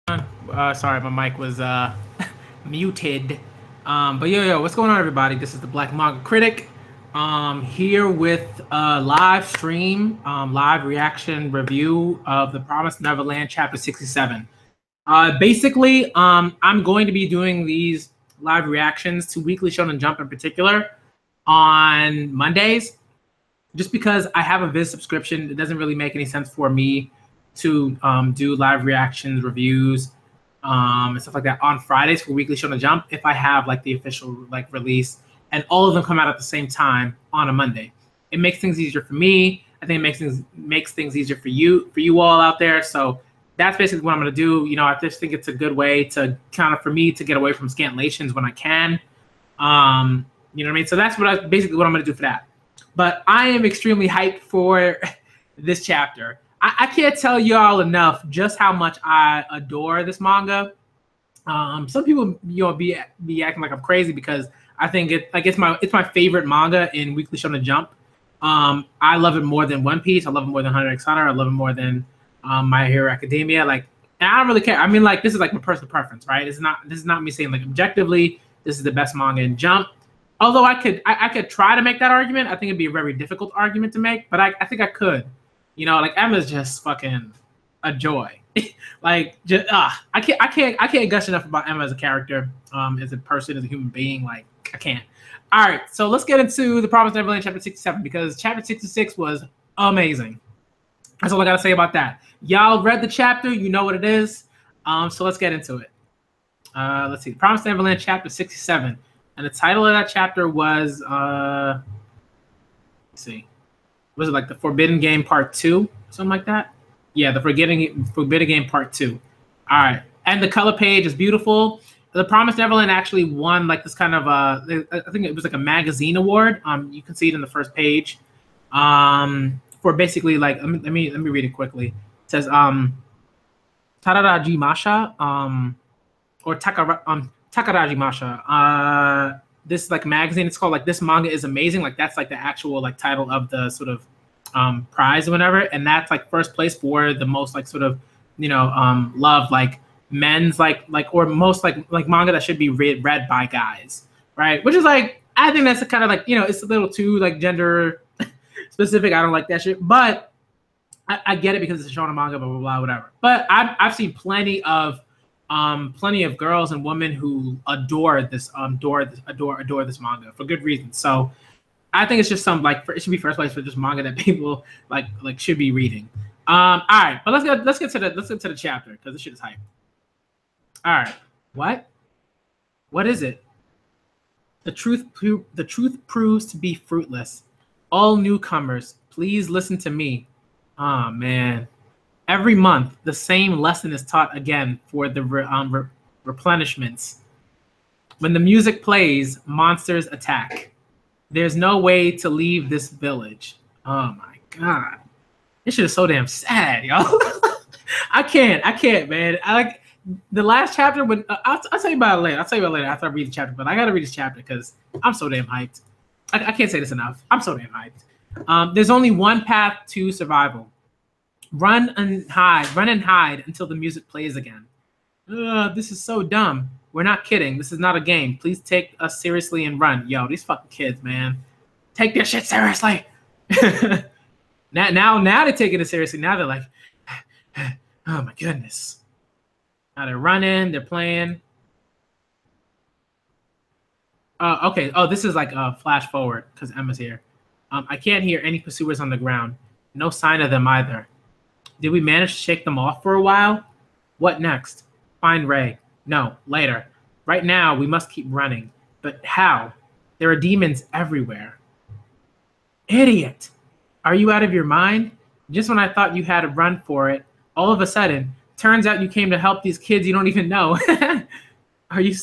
Sorry, my mic was muted. But yo, what's going on, everybody? This is the Black Manga Critic. Here with a live stream, live reaction review of the Promised Neverland Chapter 67. Basically, I'm going to be doing these live reactions to Weekly Shonen Jump in particular on Mondays, just because I have a Viz subscription. It doesn't really make any sense for me to do live reactions, reviews, and stuff like that on Fridays for Weekly Shonen Jump if I have like the official like release and all of them come out at the same time on a Monday. It makes things easier for me. I think it makes things easier for you all out there. So that's basically what I'm gonna do. You know, I just think it's a good way to kind of for me to get away from scanlations when I can. You know what I mean? So that's basically what I'm gonna do for that. But I am extremely hyped for this chapter. I can't tell y'all enough just how much I adore this manga. Some people, be acting like I'm crazy because I think it's my favorite manga in Weekly Shonen Jump. I love it more than One Piece. I love it more than Hunter x Hunter. I love it more than My Hero Academia. Like, and I don't really care. I mean, like, this is like my personal preference, right? This is not me saying like objectively this is the best manga in Jump. Although I could try to make that argument. I think it'd be a very difficult argument to make, but I think I could. You know, like Emma's just fucking a joy. Like, just I can't gush enough about Emma as a character, as a person, as a human being. Like, I can't. All right, so let's get into the Promised Neverland chapter 67 because chapter 66 was amazing. That's all I gotta say about that. Y'all read the chapter, you know what it is. So let's get into it. Let's see, Promised Neverland chapter 67, and the title of that chapter was let's see. Was it like the Forbidden Game Part 2? Something like that? Yeah, the Forbidden Game Part 2. All right. And the color page is beautiful. The Promised Neverland actually won like this kind of I think it was like a magazine award. You can see it in the first page. For basically like let me read it quickly. It says Tararaji Masha or Takaraji Masha. This like magazine, it's called like This Manga is Amazing. Like that's like the actual like title of the sort of prize or whatever, and that's like first place for the most like sort of loved like men's like or most like manga that should be read by guys, right? Which is like I think that's a kind of like it's a little too like gender specific. I don't like that shit, but I get it because it's a shonen manga, blah blah blah, whatever. But I've seen plenty of girls and women who adore this this manga for good reason. So I think it's just some like it should be first place for this manga that people like should be reading. All right, but let's get to the chapter because this shit is hype. All right, what is it? The truth proves to be fruitless. All newcomers, please listen to me. Oh man. Every month, the same lesson is taught again for the replenishments. When the music plays, monsters attack. There's no way to leave this village. Oh my god, this shit is so damn sad, yo. I can't, man. I like the last chapter. When I'll tell you about it later. I'll tell you about it later after I read the chapter. But I gotta read this chapter because I'm so damn hyped. I can't say this enough. I'm so damn hyped. There's only one path to survival. Run and hide until the music plays again. This is so dumb. We're not kidding. This is not a game. Please take us seriously and run. Yo, these fucking kids, man. Take their shit seriously. now they're taking it seriously. Now they're like, oh my goodness. Now they're running, they're playing. Okay. Oh, this is like a flash forward because Emma's here. I can't hear any pursuers on the ground. No sign of them either. Did we manage to shake them off for a while? What next? Find Ray. No, later. Right now, we must keep running. But how? There are demons everywhere. Idiot! Are you out of your mind? Just when I thought you had a run for it, all of a sudden, turns out you came to help these kids you don't even know. Are you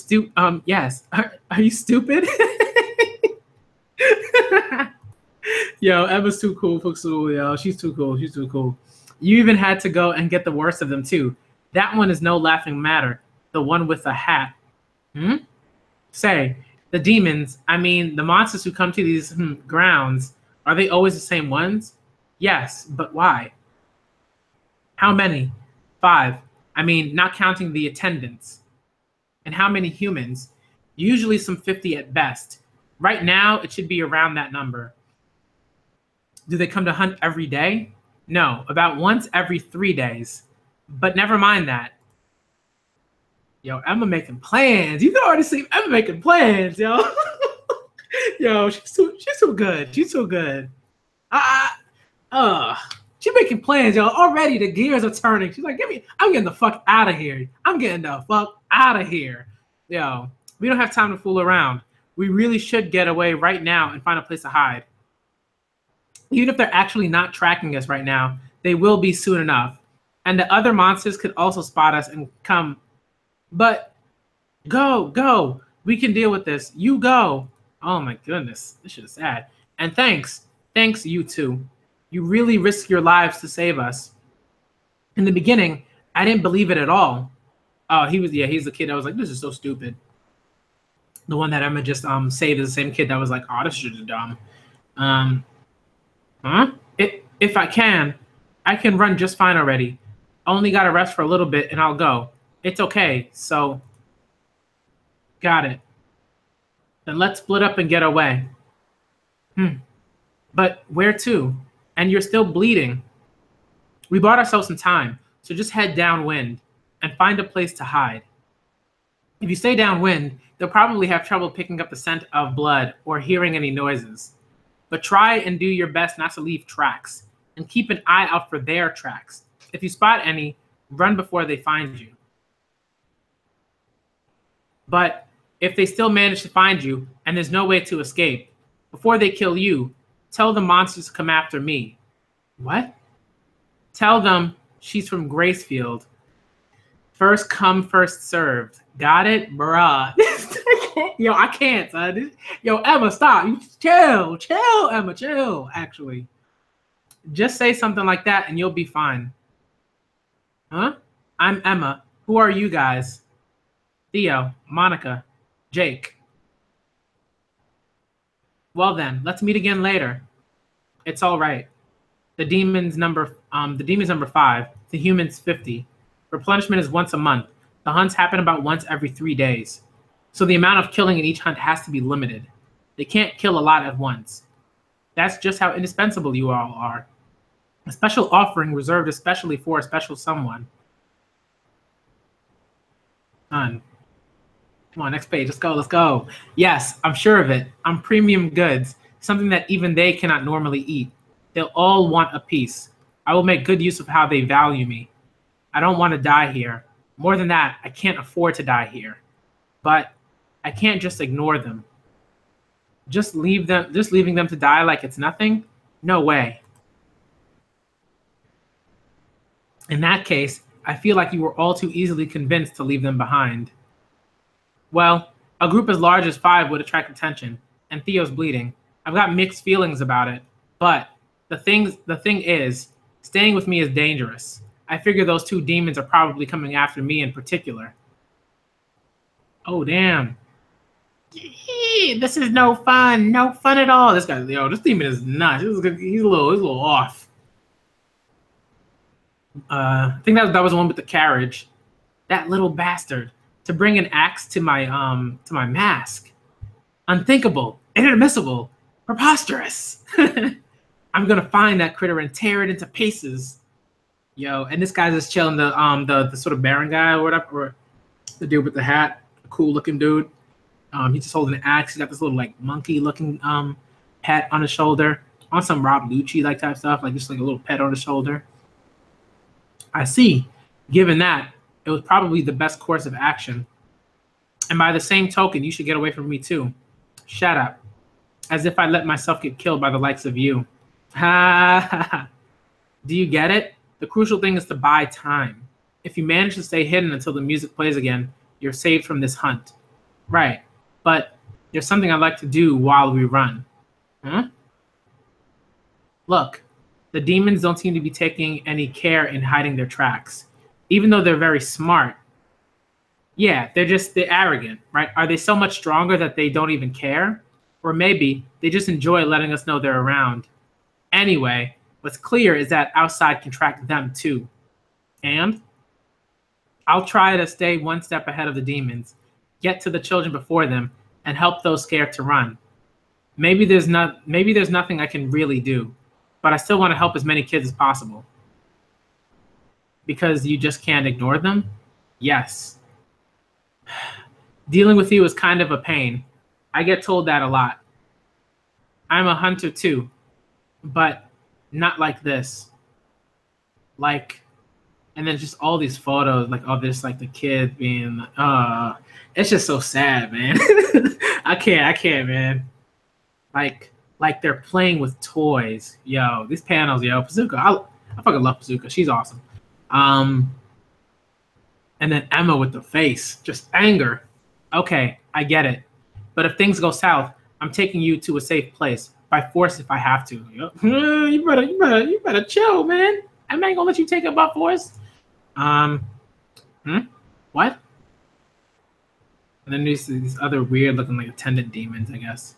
yes. Are you stupid? Yo, Emma's too cool for school, yo. She's too cool. She's too cool. You even had to go and get the worst of them, too. That one is no laughing matter. The one with the hat. Say, the demons, I mean, the monsters who come to these grounds, are they always the same ones? Yes, but why? How many? 5. I mean, not counting the attendants. And how many humans? Usually some 50 at best. Right now, it should be around that number. Do they come to hunt every day? No, about once every 3 days. But never mind that. Yo, Emma making plans. You can already see Emma making plans, yo. Yo, she's so good. She's so good. She's making plans, yo. Already the gears are turning. She's like, I'm getting the fuck out of here. I'm getting the fuck out of here. Yo, we don't have time to fool around. We really should get away right now and find a place to hide. Even if they're actually not tracking us right now, they will be soon enough. And the other monsters could also spot us and come. But go. We can deal with this. You go. Oh my goodness. This shit is sad. And thanks, you two. You really risk your lives to save us. In the beginning, I didn't believe it at all. Oh, he's the kid that was like, this is so stupid. The one that Emma just saved is the same kid that was like, oh, this shit is dumb. If I can run just fine already. Only gotta rest for a little bit and I'll go. It's okay, so got it. Then let's split up and get away. But where to? And you're still bleeding. We bought ourselves some time, so just head downwind and find a place to hide. If you stay downwind, they'll probably have trouble picking up the scent of blood or hearing any noises. But try and do your best not to leave tracks, and keep an eye out for their tracks. If you spot any, run before they find you. But if they still manage to find you and there's no way to escape, before they kill you, tell the monsters to come after me. What? Tell them she's from Gracefield. First come, first served. Got it? Bruh. Yo, I can't, son. Yo, Emma, stop. You chill, Emma, chill, actually. Just say something like that and you'll be fine. Huh? I'm Emma. Who are you guys? Theo, Monica, Jake. Well then, let's meet again later. It's all right. The demon's number 5. The human's 50. Replenishment is once a month. The hunts happen about once every 3 days. So the amount of killing in each hunt has to be limited. They can't kill a lot at once. That's just how indispensable you all are. A special offering reserved especially for a special someone. Come on, next page. Let's go. Yes, I'm sure of it. I'm premium goods, something that even they cannot normally eat. They'll all want a piece. I will make good use of how they value me. I don't want to die here. More than that, I can't afford to die here. But I can't just ignore them. Just leaving them to die like it's nothing? No way. In that case, I feel like you were all too easily convinced to leave them behind. Well, a group as large as 5 would attract attention, and Theo's bleeding. I've got mixed feelings about it, but the thing is, staying with me is dangerous. I figure those 2 demons are probably coming after me in particular. Oh, damn. This is no fun at all. This demon is nuts. He's a little off. I think that was the one with the carriage. That little bastard. To bring an axe to my mask. Unthinkable, inadmissible, preposterous. I'm gonna find that critter and tear it into pieces. Yo, and this guy's just chilling, the sort of Baron guy or whatever, or the dude with the hat, cool looking dude. He's just holding an axe. He's got this little like monkey looking pet on his shoulder, on some Rob Lucci like type stuff, like just like a little pet on his shoulder. I see. Given that, it was probably the best course of action. And by the same token, you should get away from me too. Shut up. As if I let myself get killed by the likes of you. Ha ha ha. Do you get it? The crucial thing is to buy time. If you manage to stay hidden until the music plays again, you're saved from this hunt. Right. But there's something I'd like to do while we run. Huh? Look, the demons don't seem to be taking any care in hiding their tracks. Even though they're very smart. Yeah, they're arrogant, right? Are they so much stronger that they don't even care? Or maybe they just enjoy letting us know they're around. Anyway, what's clear is that outside can track them too. And I'll try to stay one step ahead of the demons, get to the children before them, and help those scared to run. Maybe there's nothing I can really do, but I still want to help as many kids as possible. Because you just can't ignore them? Yes. Dealing with you is kind of a pain. I get told that a lot. I'm a hunter too, but not like this. Like, and then just all these photos, like of this, like the kid being, it's just so sad, man. I can't, man. Like they're playing with toys. Yo, these panels, yo, Pazuka, I fucking love Pazuka. She's awesome. And then Emma with the face, just anger. Okay, I get it. But if things go south, I'm taking you to a safe place by force if I have to. You better chill, man. I ain't gonna let you take it by force. What? And then there's these other weird looking like attendant demons, I guess.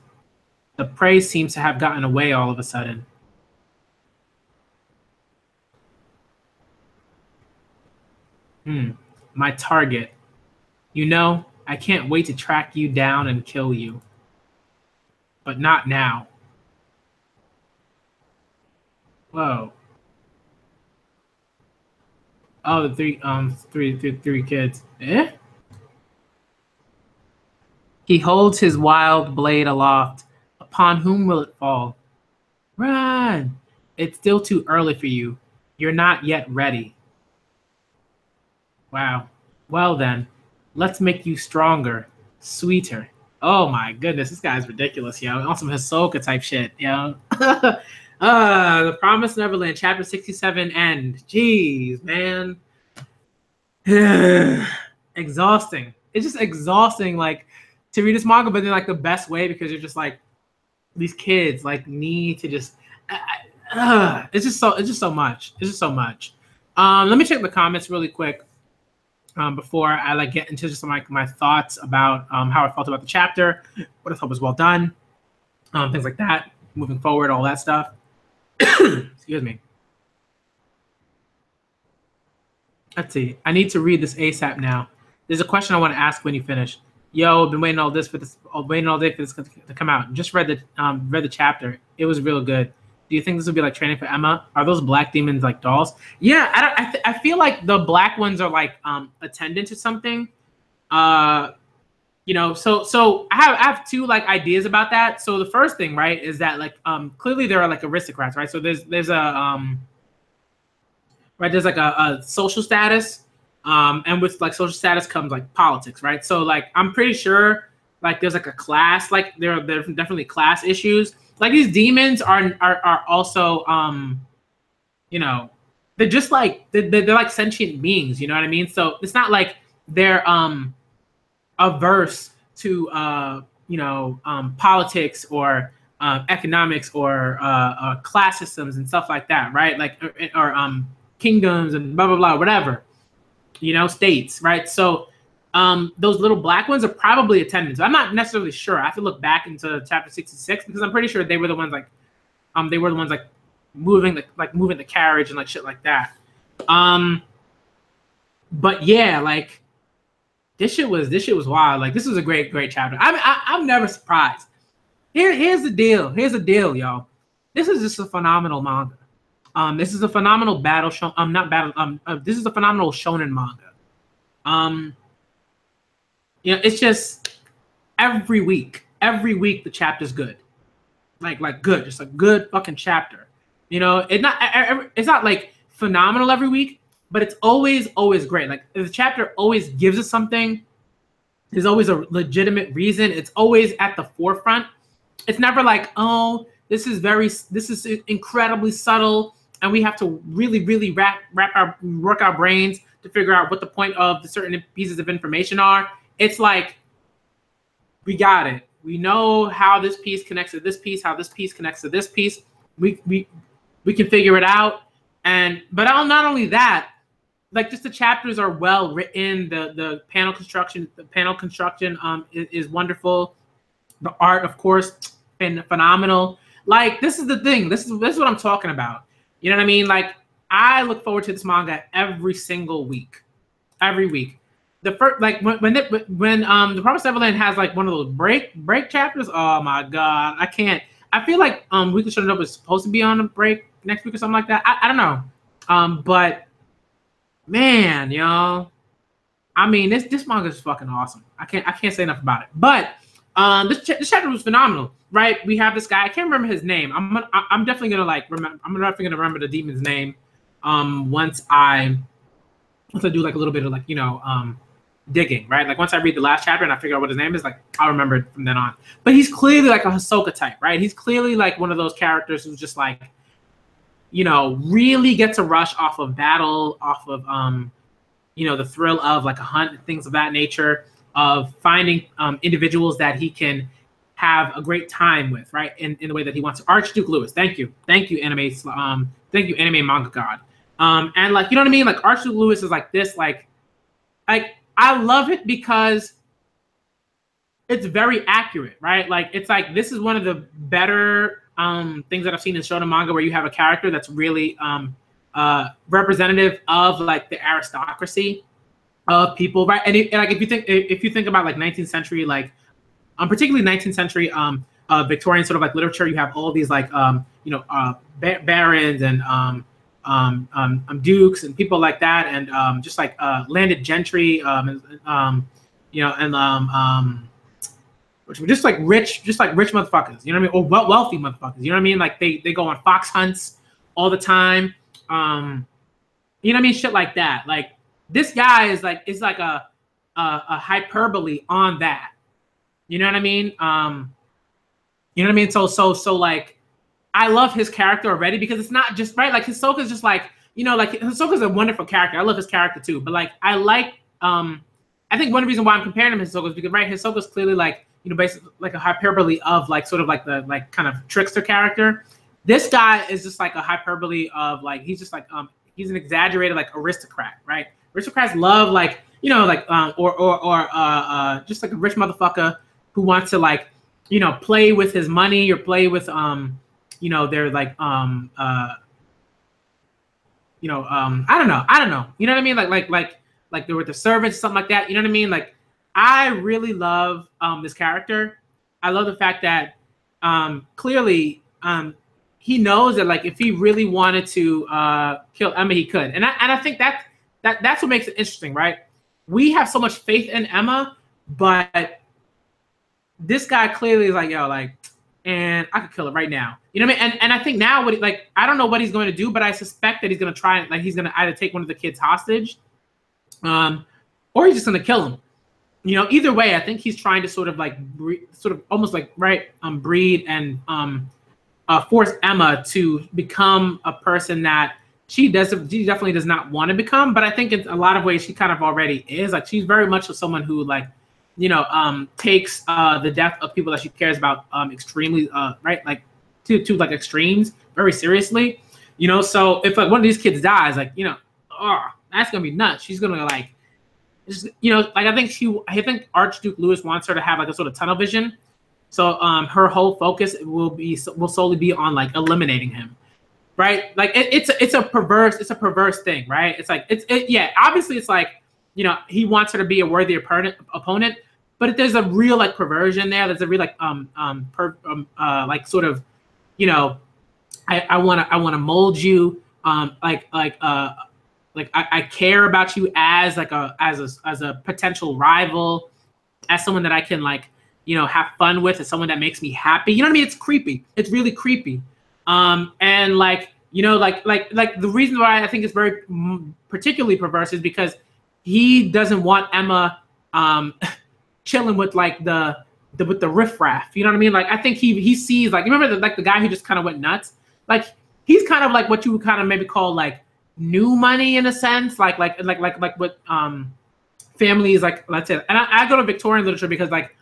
The prey seems to have gotten away all of a sudden. My target. You know, I can't wait to track you down and kill you. But not now. Whoa. Oh, the three kids. Eh? He holds his wild blade aloft. Upon whom will it fall? Run! It's still too early for you. You're not yet ready. Wow. Well then, let's make you stronger, sweeter. Oh my goodness, this guy's ridiculous, yo. On some Hisoka type shit, yo. The Promised Neverland, chapter 67 end. Jeez, man. Exhausting. It's just exhausting, like, to read this manga, but in like the best way, because you're just like, these kids like need to just it's just so much. Let me check the comments really quick before I like get into just like my thoughts about how I felt about the chapter, what I thought was well done, things like that, moving forward, all that stuff. Excuse me. Let's see. I need to read this ASAP now. There's a question I want to ask when you finish. Yo, been waiting all day for this to come out. Just read the chapter. It was real good. Do you think this would be like training for Emma? Are those black demons like dolls? Yeah, I feel like the black ones are like attendants or something. You know, so I have two like ideas about that. So the first thing, right, is that like clearly there are like aristocrats, right? So there's a there's like a social status. And with like social status comes like politics, right? So like I'm pretty sure like there's like a class, like there are definitely class issues. Like these demons are also you know, they're just like they're like sentient beings, you know what I mean? So it's not like they're averse to you know, politics or economics or class systems and stuff like that, right? Like or kingdoms and blah blah blah, whatever. You know, states, right? So those little black ones are probably attendants. I'm not necessarily sure. I have to look back into chapter 66 because I'm pretty sure they were the ones like moving the carriage and like shit like that. But yeah, like this shit was wild. Like this was a great chapter. I'm never surprised. Here's the deal. Y'all. This is just a phenomenal manga. This is a phenomenal battle show. This is a phenomenal shonen manga. You know, it's just every week the chapter's good, like good, just a good fucking chapter. You know, it's not like phenomenal every week, but it's always great. Like the chapter always gives us something. There's always a legitimate reason. It's always at the forefront. It's never like, oh, this is incredibly subtle. And we have to really work our brains to figure out what the point of the certain pieces of information are. It's like, we got it. We know how this piece connects to this piece, how this piece connects to this piece. We can figure it out. But not only that, like just the chapters are well written. The panel construction is wonderful. The art, of course, been phenomenal. Like this is the thing. This is what I'm talking about. You know what I mean? Like I look forward to this manga every single week. every week. The first, like when the Promised Neverland has like one of those break chapters. Oh my god, I can't. I feel like Weekly Shonen Jump was supposed to be on a break next week or something like that. I don't know. But man, y'all, I mean this manga is fucking awesome. I can't say enough about it. But this chapter was phenomenal, right? We have this guy. I can't remember his name. I'm definitely gonna like remember. I'm definitely gonna remember the demon's name. Once I do like a little bit of like digging, right? Like once I read the last chapter and I figure out what his name is, like I'll remember it from then on. But he's clearly like a Hisoka type, right? He's clearly like one of those characters who's just like, really gets a rush off of battle, off of the thrill of like a hunt, things of that nature, of finding individuals that he can have a great time with, right? In the way that he wants to. Archduke Lewis, thank you anime, thank you anime manga god. And like, you know what I mean? Like Archduke Lewis is like this, like I love it because it's very accurate, right? Like it's like this is one of the better things that I've seen in shonen manga where you have a character that's really representative of like the aristocracy of people, right? And like if you think about like 19th century, like particularly 19th century Victorian sort of like literature, you have all these like barons and dukes and people like that, and just like landed gentry, which were just like rich motherfuckers, you know what I mean, or wealthy motherfuckers, you know what I mean, like they go on fox hunts all the time, you know what I mean, shit like that. Like this guy is like a hyperbole on that, you know what I mean, so like I love his character already because it's not just right. Like Hisoka's just like, like Hisoka's a wonderful character. I love his character too. But like I like, I think one reason why I'm comparing him to Hisoka is because right, Hisoka's clearly like, basically like a hyperbole of like sort of like the like kind of trickster character. This guy is just like a hyperbole of like he's just like he's an exaggerated like aristocrat, right? Aristocrats love like or just like a rich motherfucker who wants to like play with his money or play with they're like I don't know. You know what I mean? Like they're with the servants, something like that. You know what I mean? Like I really love this character. I love the fact that clearly he knows that like if he really wanted to kill Emma, he could. And I think that's what makes it interesting, right? We have so much faith in Emma, but this guy clearly is like, and I could kill it right now. You know what I mean? And I think now I don't know what he's going to do, but I suspect that he's going to try, like he's going to either take one of the kids hostage, or he's just going to kill him. Either way, I think he's trying to sort of like almost like breed and force Emma to become a person that she definitely does not want to become. But I think in a lot of ways she kind of already is. Like she's very much someone who like takes the death of people that she cares about extremely right, like to like extremes very seriously. So if like one of these kids dies, like that's gonna be nuts. She's gonna like just like I think Archduke Lewis wants her to have like a sort of tunnel vision. So her whole focus will solely be on like eliminating him. Right? Like it's a perverse thing, right? It's like obviously it's like he wants her to be a worthy opponent, but there's a real like perversion there. There's a real like like sort of I want to mold you I care about you as like as a potential rival, as someone that I can like have fun with, as someone that makes me happy. You know what I mean? It's creepy. It's really creepy. And like like the reason why I think it's very particularly perverse is because he doesn't want Emma chilling with like with the riffraff. You know what I mean? Like I think he sees like, you remember the guy who just kind of went nuts? Like he's kind of like what you would kind of maybe call like new money in a sense, like what families like, let's say. And I go to Victorian literature because like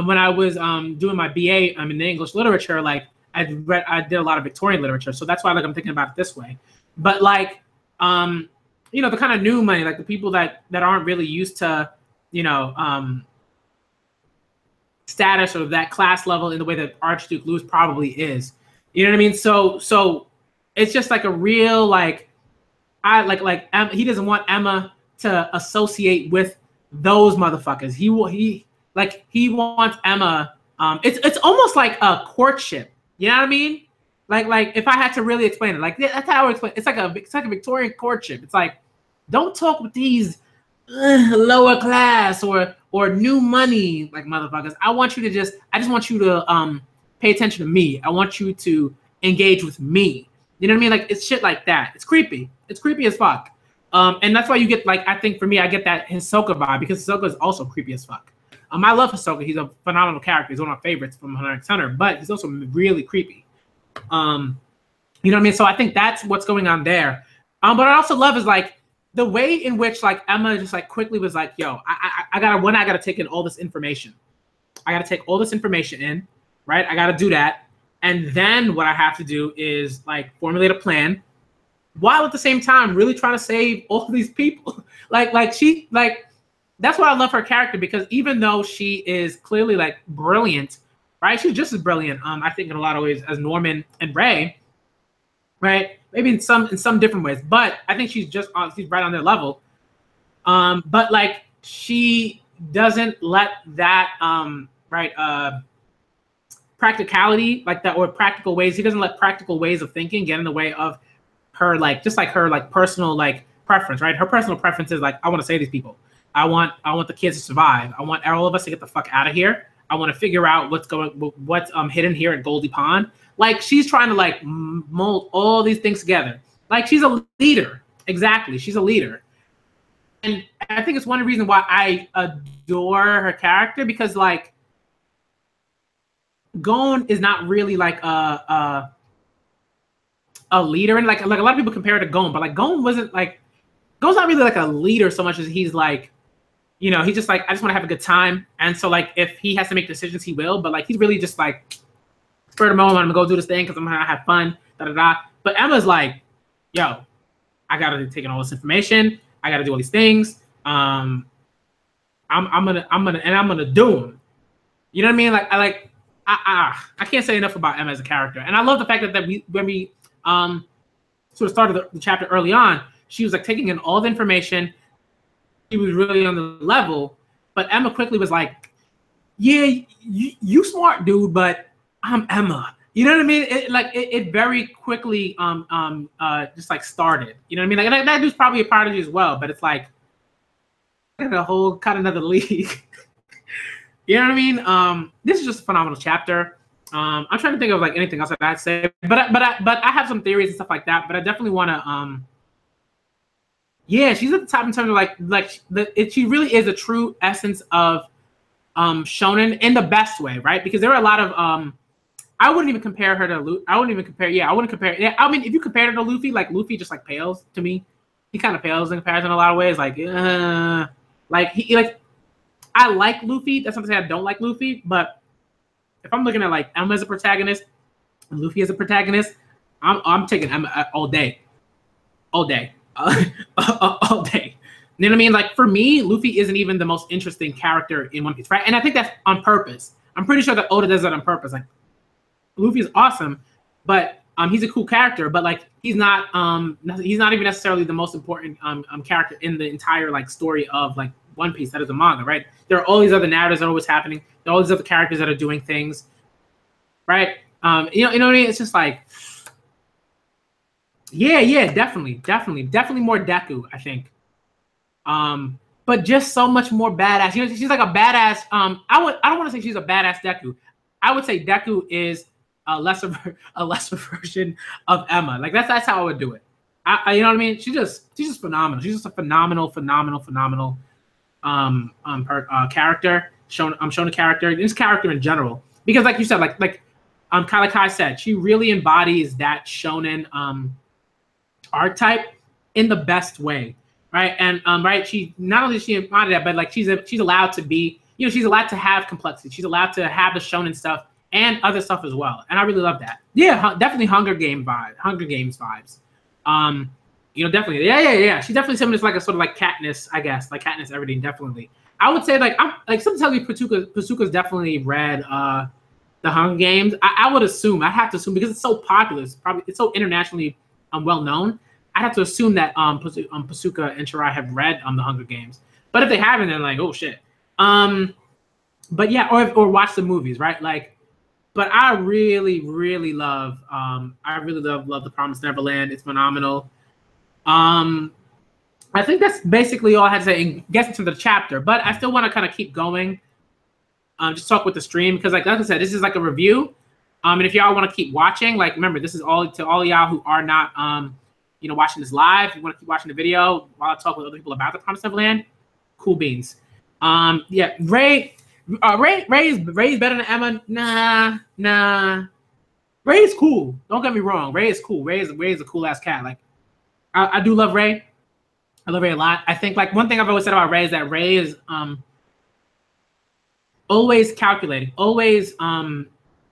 when I was doing my BA in the English literature, like I did a lot of Victorian literature, so that's why like I'm thinking about it this way. But like the kind of new money, like the people that aren't really used to status or that class level in the way that Archduke Lewis probably is. You know what I mean? So it's just like a real like he doesn't want Emma to associate with those motherfuckers. He wants Emma. It's almost like a courtship. You know what I mean? Like if I had to really explain it, like that's how I would explain it. It's like a Victorian courtship. It's like, don't talk with these lower class or new money like motherfuckers. I just want you to pay attention to me. I want you to engage with me. You know what I mean? Like it's shit like that. It's creepy. It's creepy as fuck. And that's why you get, like, I think for me, I get that Hisoka vibe, because Hisoka is also creepy as fuck. I love Hisoka. He's a phenomenal character. He's one of my favorites from Hunter x Hunter, but he's also really creepy. You know what I mean? So I think that's what's going on there. But I also love is like the way in which like Emma just like quickly was like, yo, I gotta take in all this information. I gotta take all this information in, right? I gotta do that. And then what I have to do is like formulate a plan, while at the same time really trying to save all these people. like that's why I love her character, because even though she is clearly like brilliant, right? She's just as brilliant, I think, in a lot of ways as Norman and Ray, right? Maybe in some different ways, but I think she's right on their level. But like she doesn't let that practicality like that, or practical ways. He doesn't let practical ways of thinking get in the way of her, like just like her like personal like preference, right? Her personal preference is like, I want to save these people. I want the kids to survive. I want all of us to get the fuck out of here. I want to figure out what's hidden here at Goldie Pond. Like she's trying to like mold all these things together. Like she's a leader. Exactly, she's a leader. And I think it's one reason why I adore her character, because like Gon is not really like a leader, and like a lot of people compare it to Gon, but like Gon's not really like a leader so much as he's like, you know, he's just like, I just want to have a good time. And so like if he has to make decisions, he will, but like he's really just like, spur of the moment, I'm gonna go do this thing because I'm gonna have fun, But Emma's like, yo, I gotta take in all this information, I gotta do all these things. I'm gonna do them. You know what I mean? Like I can't say enough about Emma as a character. And I love the fact that when we sort of started the chapter early on, she was like taking in all the information. She was really on the level, but Emma quickly was like, yeah, you smart dude, but I'm Emma. You know what I mean? It very quickly just like started. You know what I mean? Like that dude's probably a prodigy as well, but it's like a whole kind of another league. You know what I mean? This is just a phenomenal chapter. I'm trying to think of like anything else that I'd say, but I have some theories and stuff like that. But I definitely want to. Yeah, she's at the top in terms of she really is a true essence of shonen in the best way, right? Because there are a lot of I wouldn't even compare her to Luffy. I wouldn't compare. Yeah, I mean, if you compare her to Luffy, like Luffy just like pales to me. He kind of pales in comparison in a lot of ways. I like Luffy. That's not to say I don't like Luffy, but if I'm looking at like Emma as a protagonist and Luffy as a protagonist, I'm taking Emma all day. All day. All day. You know what I mean? Like for me, Luffy isn't even the most interesting character in One Piece, right? And I think that's on purpose. I'm pretty sure that Oda does that on purpose. Like Luffy is awesome, but he's a cool character, but like he's not even necessarily the most important character in the entire like story of like One Piece that is a manga, right? There are all these other narratives that are always happening. There are all these other characters that are doing things, right? You know what I mean? It's just like, yeah, definitely more Deku, I think. But just so much more badass. You know, she's like a badass. I don't want to say she's a badass Deku. I would say Deku is a lesser version of Emma. Like that's how I would do it. You know what I mean? She's just phenomenal. She's just a phenomenal character. Shown a character. This character in general, because like you said, like Kalakai said, she really embodies that shonen archetype in the best way, right? And right, she not only she embodied that, but like she's allowed to be, you know, she's allowed to have complexity. She's allowed to have the shonen stuff and other stuff as well. And I really love that. Yeah, definitely Hunger Games vibes. You know, definitely. Yeah. She's definitely someone that's like a sort of like Katniss, I guess, like Katniss Everdeen, definitely. I would say like something tells me Pasuka's definitely read the Hunger Games. I would assume, I have to assume, because it's so popular, it's so internationally well known. I have to assume that Pasuka and Shirai have read the Hunger Games. But if they haven't, then like, oh shit. But yeah, or watch the movies, right? Like, but I really love love the Promised Neverland. It's phenomenal. I think that's basically all I had to say and get into the chapter, but I still want to kind of keep going. Just talk with the stream because like I said, this is like a review. And if y'all want to keep watching, like remember, this is all to all y'all who are not watching this live. If you want to keep watching the video while I talk with other people about the Promised Neverland, cool beans. Yeah, Ray is better than Emma. Nah. Ray is cool. Don't get me wrong. Ray is cool. Ray is a cool ass cat. Like I do love Ray. I love Ray a lot. I think like one thing I've always said about Ray is that Ray is always calculating, always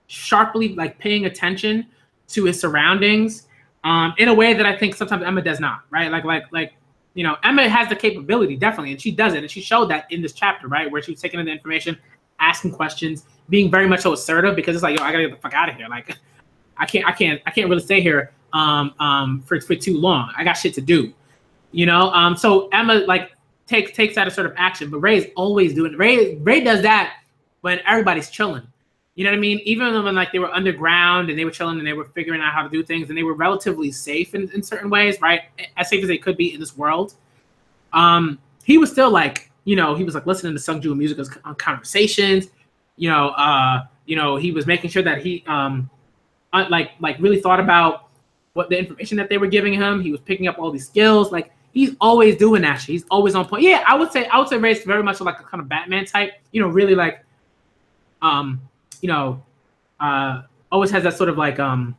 sharply like paying attention to his surroundings in a way that I think sometimes Emma does not, right? Like Emma has the capability, definitely, and she does it, and she showed that in this chapter, right, where she was taking in the information, asking questions, being very much so assertive because it's like, yo, I gotta get the fuck out of here. Like, I can't really stay here for too long. I got shit to do, So Emma like takes that assertive action, but Ray's always doing it. Ray does that when everybody's chilling. You know what I mean? Even when like they were underground and they were chilling and they were figuring out how to do things and they were relatively safe in certain ways, right? As safe as they could be in this world. He was still like, he was like listening to Sungju music on conversations. He was making sure that he like really thought about what the information that they were giving him. He was picking up all these skills. Like he's always doing that shit. He's always on point. Yeah, I would say Ray's very much like a kind of Batman type. Really like always has that sort of like I don't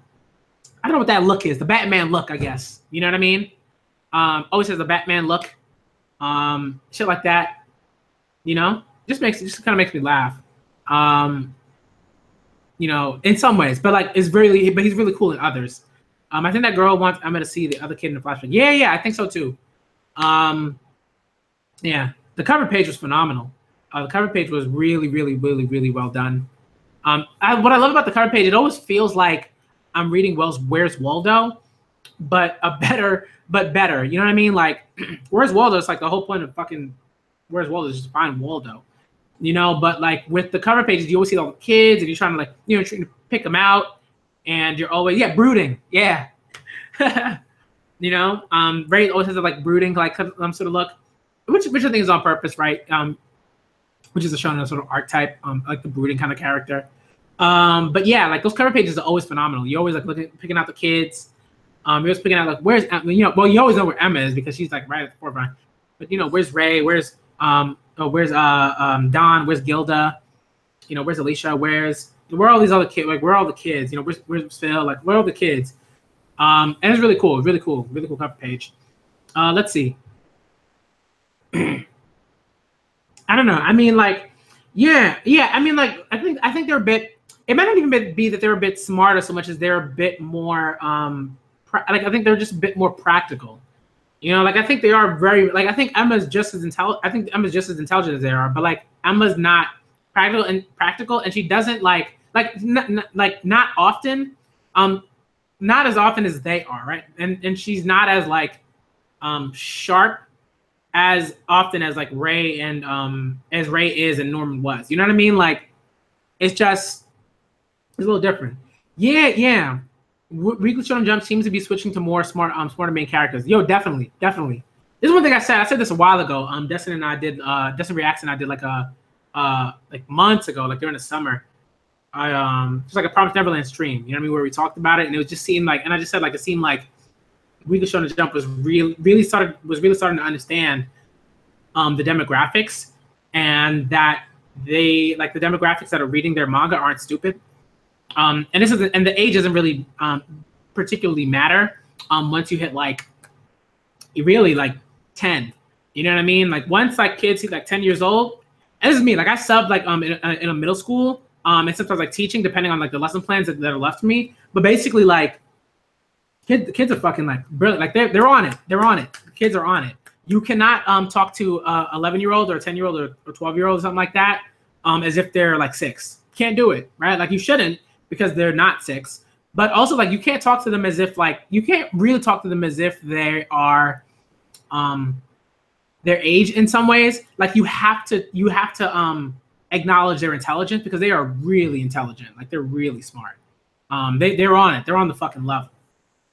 know what that look is, the Batman look, I guess. You know what I mean? Always has the Batman look, shit like that. Just kind of makes me laugh. In some ways, but he's really cool in others. I think that girl wants Emma to see the other kid in the flashback. Yeah, I think so too. Yeah, the cover page was phenomenal. The cover page was really well done. What I love about the cover page, it always feels like I'm reading Where's Waldo, but better. You know what I mean? Like, Where's Waldo? It's like the whole point of fucking Where's Waldo is just to find Waldo. But like with the cover pages, you always see all the kids, and you're trying to like, trying to pick them out, and you're always brooding. Yeah. Ray always has a like brooding like sort of look, which I think is on purpose, right? Which is a showing a sort of archetype, like the brooding kind of character. But yeah, like those cover pages are always phenomenal. You always like picking out the kids. You're always picking out like where's Emma? You always know where Emma is because she's like right at the forefront. But where's Ray? Where's Don? Where's Gilda? Where's Alicia? Where are all these other kids? Like where are all the kids? Where's Phil? Like where are all the kids? And it's really cool cover page. Let's see. I don't know. I mean, like, yeah. I mean, like, I think they're a bit. It might not even be that they're a bit smarter so much as they're a bit more. I think they're just a bit more practical. Like I think they are very. Like I think Emma's just as intelligent. I think Emma's just as intelligent as they are, but like Emma's not practical, and she doesn't not often. Not as often as they are, right? And she's not as like sharp as often as like Ray and as Ray is and Norman was. You know what I mean? Like it's a little different. Yeah. Weekly Shonen Jump seems to be switching to more smarter main characters. Yo, definitely. This is one thing I said. I said this a while ago. Destin and I did Destin Reacts and I did like like months ago, like during the summer. Just like a Promised Neverland stream, you know what I mean, where we talked about it, and it was just seemed like, and I just said like it seemed like Weekly Shonen Jump was really starting to understand the demographics, and that they like the demographics that are reading their manga aren't stupid. And the age doesn't really particularly matter once you hit like really like 10. You know what I mean? Like once like kids hit like 10 years old, and this is me, like I subbed like in a middle school. And sometimes like teaching, depending on like the lesson plans that are left for me. But basically, like kids are fucking like brilliant. Like they're on it. They're on it. The kids are on it. You cannot talk to 11-year-old or 10-year-old or 12-year-old or something like that as if they're like 6. Can't do it, right? Like you shouldn't because they're not 6. but also like you can't talk to them as if like you can't really talk to them as if they are their age in some ways. Like you have to acknowledge their intelligence because they are really intelligent. Like they're really smart. They're on it. They're on the fucking level.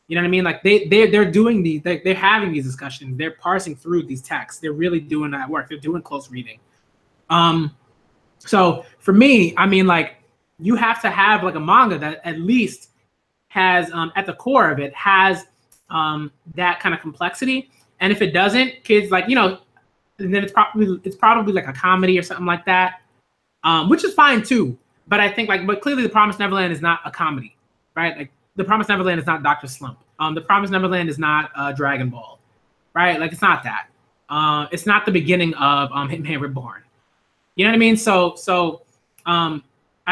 You know what I mean? Like they're doing these. They're having these discussions. They're parsing through these texts. They're really doing that work. They're doing close reading. So for me, I mean, like you have to have like a manga that at least has at the core of it has that kind of complexity. And if it doesn't, kids like, you know, then it's probably like a comedy or something like that, which is fine too. But I think like, but clearly the Promised Neverland is not a comedy, right? Like the Promised Neverland is not Dr. Slump. The Promised Neverland is not Dragon Ball, right? Like it's not that. It's not the beginning of Hitman Reborn. You know what I mean? So I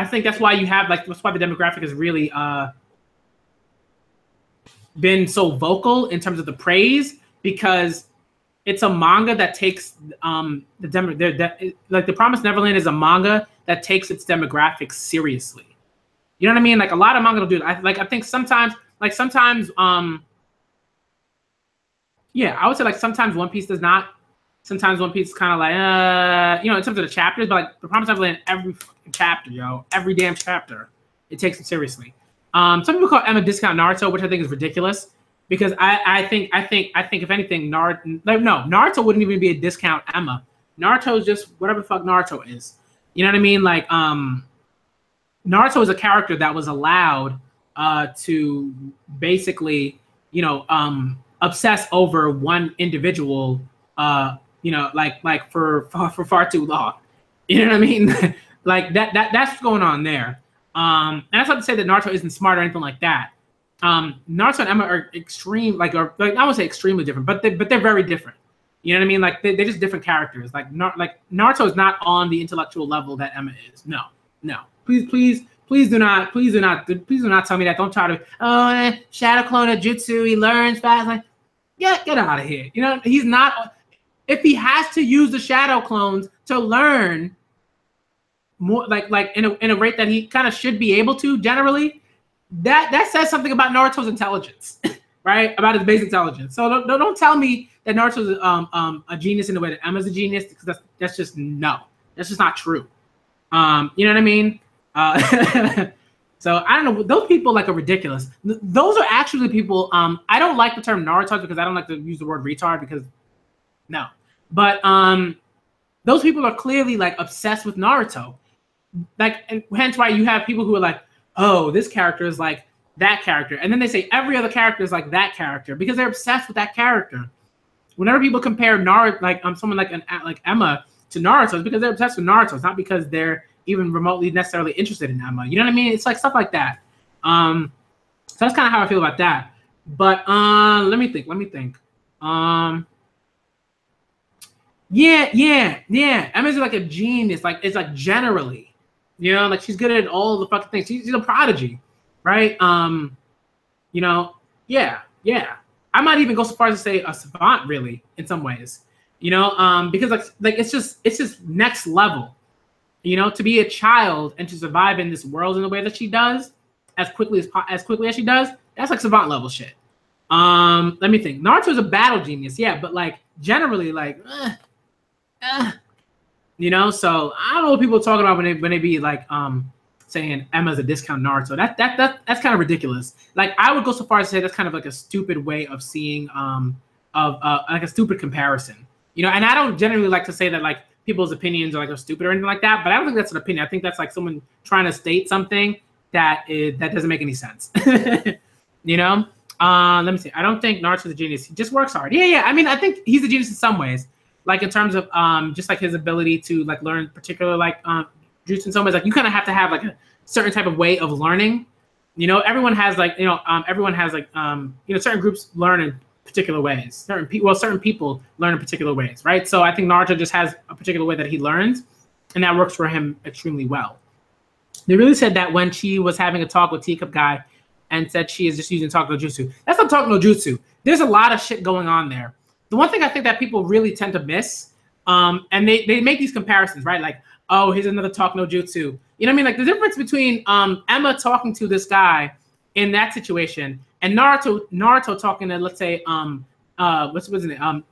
think that's why you have like that's why the demographic has really been so vocal in terms of the praise, because it's a manga that takes like the Promised Neverland is a manga that takes its demographics seriously. You know what I mean? Like a lot of manga will do that. I think sometimes yeah, I would say like sometimes One Piece does not. Sometimes One Piece is kind of like, you know, in terms of the chapters, but like the Promised Neverland, every fucking chapter, yo, every damn chapter, it takes it seriously. Some people call Emma discount Naruto, which I think is ridiculous, because I think if anything, Naruto wouldn't even be a discount Emma. Naruto is just whatever the fuck Naruto is. You know what I mean? Like, Naruto is a character that was allowed to basically, you know, obsess over one individual. You know, like for far too long. You know what I mean? Like that's what's going on there. And that's not to say that Naruto isn't smart or anything like that. Naruto and Emma are extreme, like I won't say extremely different, but they're very different. You know what I mean? Like they're just different characters. Like Naruto is not on the intellectual level that Emma is. No. Please do not tell me that. Don't try to shadow clone of jutsu. He learns fast. Like get out of here. You know, he's not. If he has to use the shadow clones to learn more, like in a rate that he kind of should be able to, generally, that says something about Naruto's intelligence, right? About his base intelligence. So don't tell me that Naruto's a genius in the way that Emma's a genius, because that's just not true. You know what I mean? So I don't know. Those people like are ridiculous. Those are actually the people. I don't like the term Naruto because I don't like to use the word retard because. No, but those people are clearly like obsessed with Naruto, like, and hence why you have people who are like, oh, this character is like that character, and then they say every other character is like that character because they're obsessed with that character. Whenever people compare Naruto, like someone like Emma to Naruto, it's because they're obsessed with Naruto. It's not because they're even remotely necessarily interested in Emma. You know what I mean? It's like stuff like that. So that's kind of how I feel about that. But let me think. Yeah. Emma's like a genius. Like it's like generally, you know, like she's good at all the fucking things. She's a prodigy, right? You know, yeah. I might even go so far as to say a savant, really, in some ways. You know, because like it's just next level. You know, to be a child and to survive in this world in the way that she does, as quickly as she does, that's like savant level shit. Let me think. Naruto's a battle genius, yeah, but like generally, like. You know, so I don't know what people are talking about when they be like saying Emma's a discount Naruto. That's kind of ridiculous. Like I would go so far as to say that's kind of like a stupid way of seeing like a stupid comparison. You know, and I don't generally like to say that like people's opinions are like are stupid or anything like that, but I don't think that's an opinion. I think that's like someone trying to state something that doesn't make any sense. You know? Let me see. I don't think Naruto's a genius. He just works hard. Yeah. I mean, I think he's a genius in some ways. Like in terms of just like his ability to like learn particular like jutsu in some ways, like you kind of have to have like a certain type of way of learning. You know, everyone has like you know certain groups learn in particular ways. Certain people learn in particular ways, right? So I think Naruto just has a particular way that he learns, and that works for him extremely well. They really said that when she was having a talk with Teacup Guy, and said she is just using talk no jutsu. That's not talk no jutsu. There's a lot of shit going on there. The one thing I think that people really tend to miss, and they make these comparisons, right? Like, oh, here's another talk no jutsu. You know what I mean? Like the difference between Emma talking to this guy in that situation, and Naruto talking to, let's say, what's his name,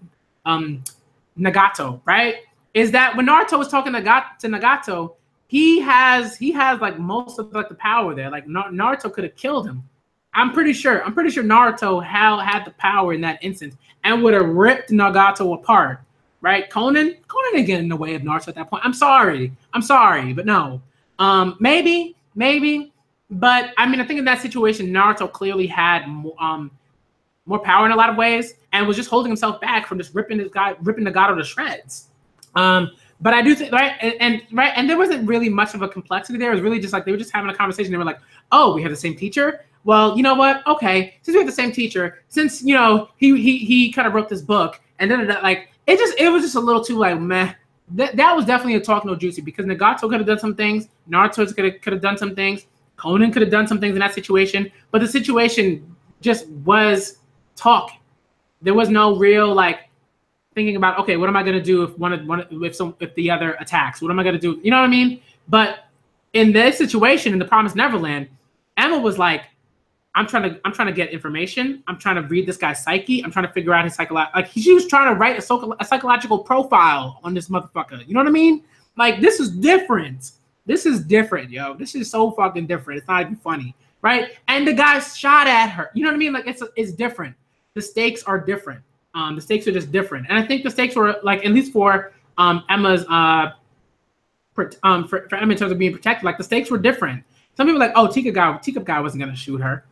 Nagato, right? Is that when Naruto was talking to Nagato, he has like most of like the power there. Like Naruto could have killed him. I'm pretty sure Naruto had the power in that instance and would have ripped Nagato apart, right? Conan didn't get in the way of Naruto at that point. I'm sorry, but no. Maybe, but I mean, I think in that situation, Naruto clearly had more power in a lot of ways and was just holding himself back from just ripping Nagato to shreds. But I do think, right, and there wasn't really much of a complexity there. It was really just like they were just having a conversation. They were like, "Oh, we have the same teacher. Well, you know what? Okay, since we have the same teacher, since he kind of wrote this book, and then like it was just a little too like meh." That was definitely a talk no jutsu because Nagato could have done some things, Naruto could have done some things, Conan could have done some things in that situation, but the situation just was talk. There was no real like thinking about, okay, what am I gonna do if the other attacks? What am I gonna do? You know what I mean? But in this situation, in the Promised Neverland, Emma was like, I'm trying to get information. I'm trying to read this guy's psyche. I'm trying to figure out his she was trying to write a psychological profile on this motherfucker. You know what I mean? Like, this is different. This is different, yo. This is so fucking different. It's not even funny, right? And the guy shot at her. You know what I mean? Like, it's different. The stakes are different. The stakes are just different. And I think the stakes were like, at least for Emma's for Emma in terms of being protected, like the stakes were different. Some people were like, oh, Teacup guy wasn't gonna shoot her,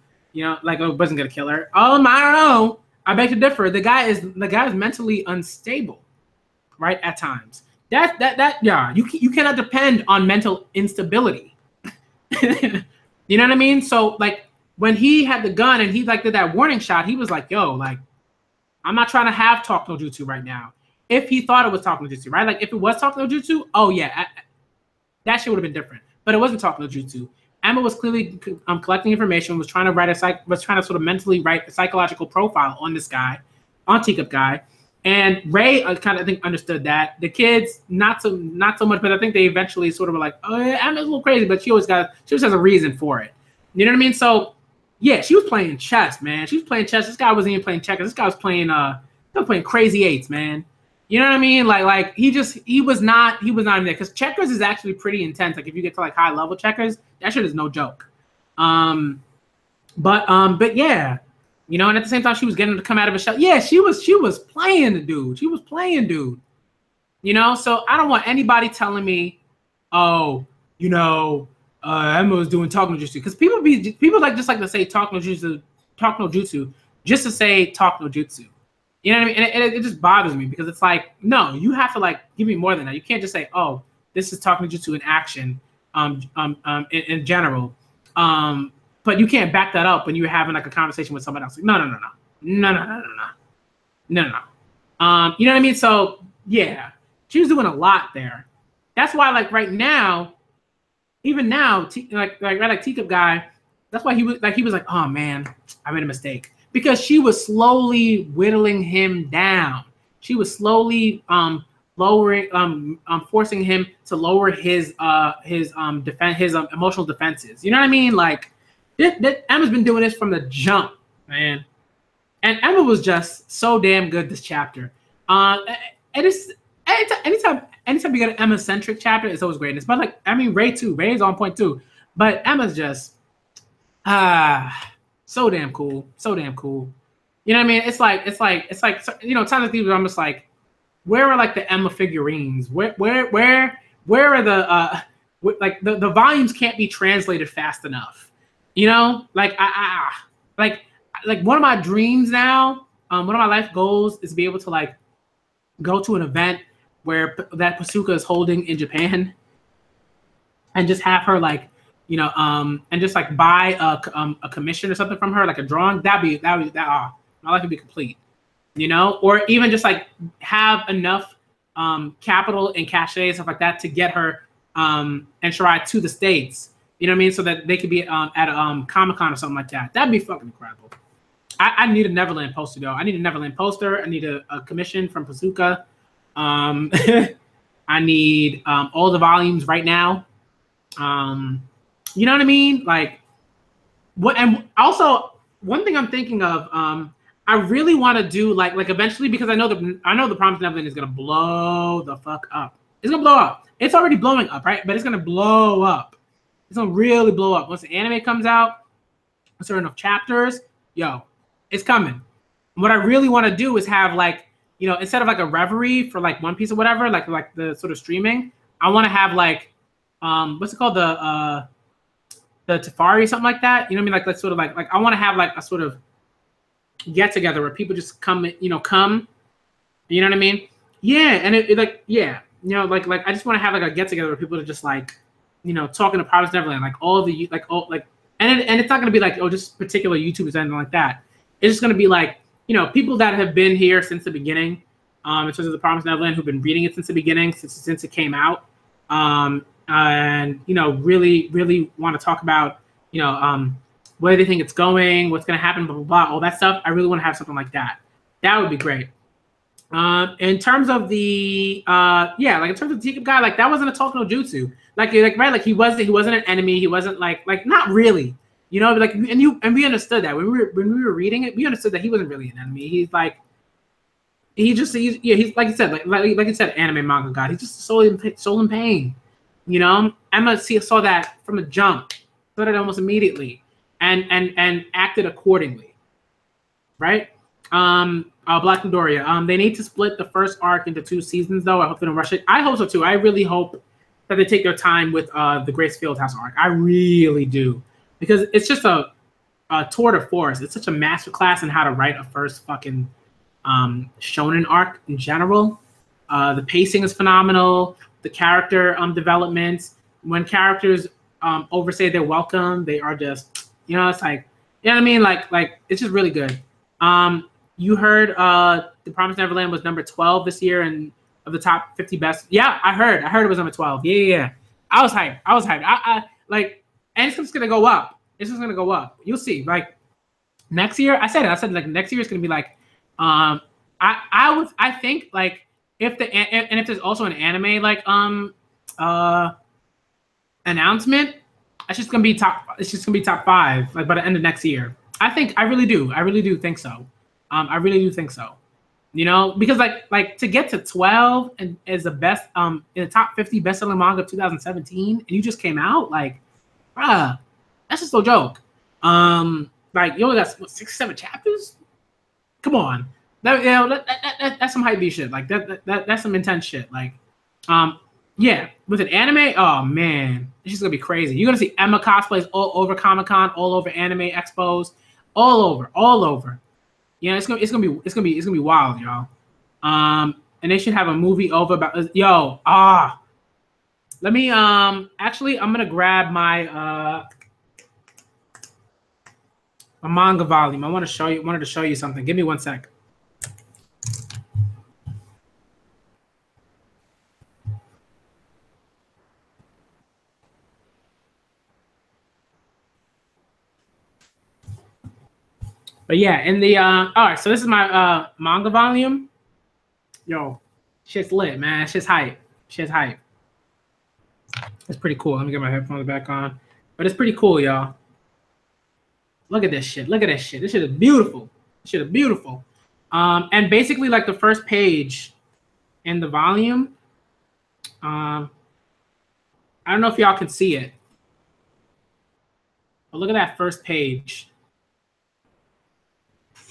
like it wasn't gonna kill her. Oh, I don't know. I beg to differ. The guy is mentally unstable, right? At times. Yeah, you cannot depend on mental instability. You know what I mean? So like when he had the gun and he like did that warning shot, he was like, yo, like, I'm not trying to have talk no jutsu right now. If he thought it was talk no jutsu, right? Like if it was talk no jutsu, oh yeah, that shit would have been different. But it wasn't talk no jutsu. Emma was clearly collecting information, was trying to sort of mentally write a psychological profile on this guy, on Teacup guy. And Ray kind of, I think, understood that. The kids, not so much, but I think they eventually sort of were like, oh yeah, Emma's a little crazy, but she always has a reason for it. You know what I mean? So yeah, she was playing chess, man. She was playing chess. This guy wasn't even playing checkers. This guy was playing crazy eights, man. You know what I mean? Like he was not even there, because checkers is actually pretty intense. Like if you get to like high level checkers, that shit is no joke. But yeah, and at the same time she was getting to come out of a shell. Yeah, she was playing the dude. She was playing dude. So I don't want anybody telling me, oh, Emma was doing talk no jutsu, because people like to say talk no jutsu just to say talk no jutsu. You know what I mean? And it just bothers me, because it's like, no, you have to like give me more than that. You can't just say, oh, this is talk no jutsu in action, in general. But you can't back that up when you're having like a conversation with someone else. Like, no. You know what I mean? So yeah, she was doing a lot there. That's why like right now, even now, like Teacup guy, that's why he was like, oh man, I made a mistake, because she was slowly whittling him down. She was slowly lowering, forcing him to lower his emotional defenses. You know what I mean? Like Emma's been doing this from the jump, man. And Emma was just so damn good this chapter. Anytime you get an Emma-centric chapter, it's always greatness. But like, I mean, Ray too. Ray is on point too. But Emma's just so damn cool. So damn cool. You know what I mean? It's like times like these, I'm just like, where are like the Emma figurines? Where are the like the volumes can't be translated fast enough. Like like one of my dreams now, one of my life goals is to be able to like go to an event where that Pasuka is holding in Japan, and just have her like, and just like buy a commission or something from her, like a drawing. That'd be my life would be complete, or even just like have enough capital and cachet and stuff like that to get her and Shirai to the States. You know what I mean? So that they could be at a Comic-Con or something like that. That'd be fucking incredible. I need a Neverland poster though. I need a Neverland poster. I need a commission from Pasuka. I need all the volumes right now. You know what I mean? Like what, and also one thing I'm thinking of, I really want to do like eventually, because I know the Promised Neverland is gonna blow the fuck up. It's gonna blow up. It's already blowing up, right? But it's gonna blow up. It's gonna really blow up once the anime comes out. A certain enough chapters, yo, it's coming. What I really want to do is have like, you know, instead of like a reverie for like One Piece or whatever, like the sort of streaming, I want to have like, what's it called, the Tafari, something like that. You know what I mean? Like that's sort of like I want to have like a sort of get together where people just come, you know, you know what I mean? Yeah, and it like, yeah, you know, like I just want to have like a get together where people are just like, you know, talking to Promised Neverland, like all the like all like, and it's not gonna be like, oh, just particular YouTubers or anything like that. It's just gonna be like, you know, people that have been here since the beginning, in terms of the Promised Neverland, who've been reading it since the beginning, since it came out, and you know, really want to talk about, you know, where they think it's going, what's gonna happen, blah blah blah, all that stuff. I really want to have something like that. That would be great. In terms of the yeah, like in terms of the Teacup guy, like that wasn't a talk no jutsu. Like right, like he wasn't an enemy. He wasn't like not really, you know, like, and we understood that when we were reading it, we understood that he wasn't really an enemy. He's like, he's like you said, like you said, anime manga god. He's just soul in pain, you know. Emma saw that from the jump, saw that almost immediately, and acted accordingly, right? Black Midoriya. They need to split the first arc into 2 seasons, though. I hope they don't rush it. I hope so too. I really hope that they take their time with the Grace Fieldhouse arc. I really do, because it's just a tour de force. It's such a masterclass in how to write a first fucking shonen arc in general. The pacing is phenomenal. The character developments. When characters overstay their welcome, they are just, you know, it's like, you know what I mean? Like it's just really good. You heard The Promised Neverland was number 12 this year and of the top 50 best. Yeah, I heard it was number 12. Yeah. I was hyped. I like, and it's just gonna go up. It's just gonna go up. You'll see. Like next year, I said like next year is gonna be like, I think like if there's also an anime like announcement, it's just gonna be top 5 like by the end of next year. I really do think so. I really do think so. You know, because like to get to 12 and as the best in the top 50 best-selling manga of 2017, and you just came out, like, bruh, that's just no joke. Like you only got what, 6-7 chapters? Come on, that's some hype shit. Like that's some intense shit. Like, yeah, with an anime, oh man, it's just gonna be crazy. You're gonna see Emma cosplays all over Comic-Con, all over anime expos, all over. Yeah, it's gonna be wild, y'all. And they should have a movie over about let me actually I'm gonna grab my a manga volume. I wanted to show you something. Give me 1 sec. But yeah, in the all right, so this is my manga volume. Yo, shit's lit, man. Shit's hype. It's pretty cool. Let me get my headphones back on. But it's pretty cool, y'all. Look at this shit. This shit is beautiful. And basically, like the first page in the volume, I don't know if y'all can see it, but look at that first page.